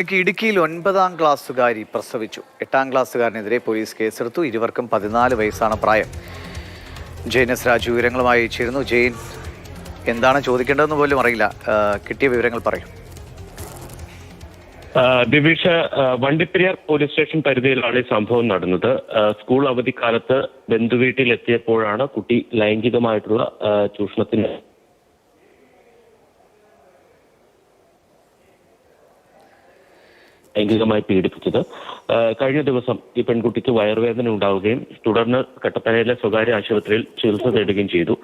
ഇടുക്കിയിൽ 9ാം ക്ലാസ്സുകാരി പ്രസവിച്ചു. 8ാം ക്ലാസ്സുകാരനെതിരെ പോലീസ് കേസെടുത്തു. ഇരുവർക്കും 14 വയസ്സാണ് പ്രായം. ജെയിൻ എസ് രാജു വിവരങ്ങളുമായി ചേരുന്നു. ജെയിൻ, എന്താണ് ചോദിക്കേണ്ടതെന്ന് പോലും അറിയില്ല. കിട്ടിയ വിവരങ്ങൾ പറയും. ദിവിഷ, വണ്ടിപ്പെരിയാർ പോലീസ് സ്റ്റേഷൻ പരിധിയിലാണ് ഈ സംഭവം നടന്നത്. സ്കൂൾ അവധിക്കാലത്ത് ബന്ധുവീട്ടിലെത്തിയപ്പോഴാണ് കുട്ടി ലൈംഗികമായിട്ടുള്ള ചൂഷണത്തിന് ലൈംഗികമായി പീഡിപ്പിച്ചത്. കഴിഞ്ഞ ദിവസം ഈ പെൺകുട്ടിക്ക് വയറുവേദന ഉണ്ടാവുകയും തുടർന്ന് കട്ടപ്പനയിലെ സ്വകാര്യ ആശുപത്രിയിൽ ചികിത്സ തേടുകയും ചെയ്തു.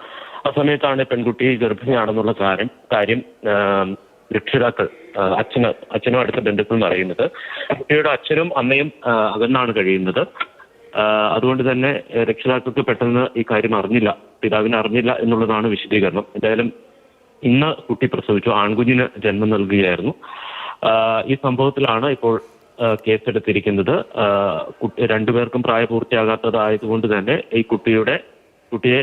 ആ സമയത്താണ് പെൺകുട്ടി ഗർഭിണിയാണെന്നുള്ള കാര്യം രക്ഷിതാക്കൾ അച്ഛനും അടുത്ത ബന്ധുക്കളും അറിയുന്നത്. കുട്ടിയുടെ അച്ഛനും അമ്മയും അകന്നാണ് കഴിയുന്നത്. അതുകൊണ്ട് തന്നെ രക്ഷിതാക്കൾക്ക് പെട്ടെന്ന് ഈ കാര്യം അറിഞ്ഞില്ല, പിതാവിന് അറിഞ്ഞില്ല എന്നുള്ളതാണ് വിശദീകരണം. എന്തായാലും ഇന്ന് കുട്ടി പ്രസവിച്ചു, ആൺകുഞ്ഞിന് ജന്മം നൽകുകയായിരുന്നു. ഈ സംഭവത്തിലാണ് ഇപ്പോൾ കേസെടുത്തിരിക്കുന്നത്. രണ്ടുപേർക്കും പ്രായപൂർത്തിയാകാത്തതായതുകൊണ്ട് തന്നെ ഈ കുട്ടിയെ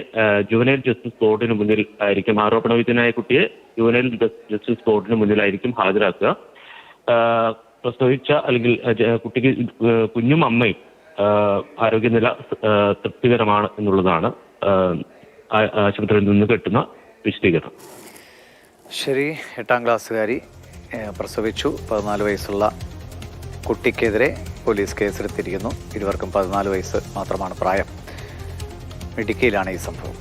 ജുവനൈൽ ജസ്റ്റിസ് ബോർഡിന് മുന്നിൽ ആയിരിക്കും, ആരോപണവിധേയനായ കുട്ടിയെ ജുവനൈൽ ജസ്റ്റിസ് ബോർഡിന് മുന്നിലായിരിക്കും ഹാജരാക്കുക. പ്രസവിച്ച അല്ലെങ്കിൽ കുട്ടിക്ക് കുഞ്ഞും അമ്മയും ആരോഗ്യനില തൃപ്തികരമാണ് എന്നുള്ളതാണ് ആശുപത്രിയിൽ നിന്ന് കിട്ടുന്ന വിശദീകരണം. ശരി, 8ാം ക്ലാസ്സുകാരി പ്രസവിച്ചു. 14 വയസ്സുള്ള കുട്ടിക്കെതിരെ പോലീസ് കേസെടുത്തിരിക്കുന്നു. ഇരുവർക്കും 14 വയസ്സ് മാത്രമാണ് പ്രായം. ഇടുക്കിയിലാണ് ഈ സംഭവം.